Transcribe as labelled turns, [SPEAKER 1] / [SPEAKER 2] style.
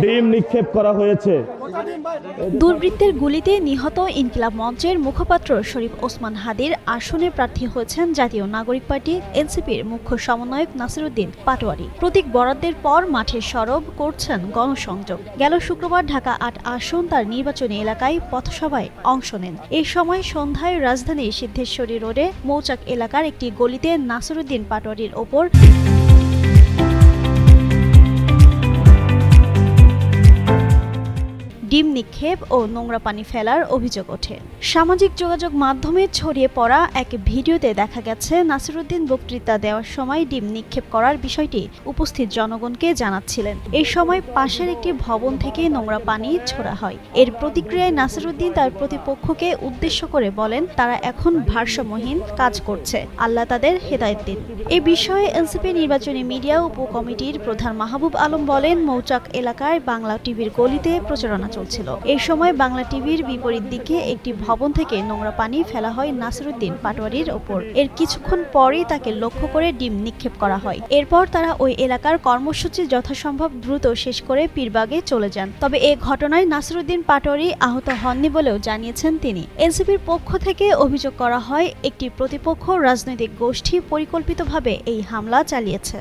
[SPEAKER 1] ডিম নিক্ষেপ করা হয়েছে।
[SPEAKER 2] দুর্বৃত্তের গুলিতে নিহত ইনকিলাব মঞ্চের মুখপাত্র শরীফ ওসমান হাদির আসনে প্রার্থী হয়েছেন জাতীয় নাগরিক পার্টি এনসিপির মুখ্য সমন্বয়ক নাসিরউদ্দিন পাটোয়ারি। প্রতীক বরাদ্দের পর মাঠে সরব করছেন গণসংযোগ। গেল শুক্রবার ঢাকা ৮ আসন তার নির্বাচনী এলাকায় পথসভায় অংশ নেন। এই সময় সন্ধ্যায় রাজধানীর সিদ্ধেশ্বরী রোডে মৌচাক এলাকার একটি গলিতে নাসিরউদ্দিন পাটোয়ারির ওপর ডিম নিক্ষেপ ও নোংরা পানি ফেলার অভিযোগ ওঠে। সামাজিক যোগাযোগ মাধ্যমে ছড়িয়ে পড়া এক ভিডিওতে দেখা গেছে নাসিরউদ্দিন বক্তৃতা দেওয়ার সময় ডিম নিক্ষেপ করার বিষয়টি উপস্থিত জনগণকে জানাচ্ছিলেন। এই সময় পাশের একটি ভবন থেকে নোংরা পানি ছোড়া হয়। এর প্রতিক্রিয়ায় নাসিরউদ্দিন তার প্রতিপক্ষকে উদ্দেশ্য করে বলেন, তারা এখন ভারসাম্যহীন কাজ করছে, আল্লাহ তাদের হেদায়েত দিন। এ বিষয়ে এনসিপি নির্বাচনী মিডিয়া উপকমিটির প্রধান মাহবুব আলম বলেন, মৌচাক এলাকায় বাংলা টিভির গলিতে প্রচারণা চলছিল। এই সময় বাংলা টিভির বিপরীত দিকে একটি ভবন থেকে নোংরা পানি ফেলা হয় নাসিরউদ্দিন পাটোয়ারির ওপর। এর কিছুক্ষণ পরেই তাকে লক্ষ্য করে ডিম নিক্ষেপ করা হয়। এরপর তারা ওই এলাকার কর্মসূচি যথাসম্ভব দ্রুত শেষ করে পীরবাগে চলে যান। তবে এ ঘটনায় নাসিরউদ্দিন পাটোয়ারি আহত হননি বলেও জানিয়েছেন তিনি। এনসিপির পক্ষ থেকে অভিযোগ করা হয়, একটি প্রতিপক্ষ রাজনৈতিক গোষ্ঠী পরিকল্পিতভাবে এই হামলা চালিয়েছে।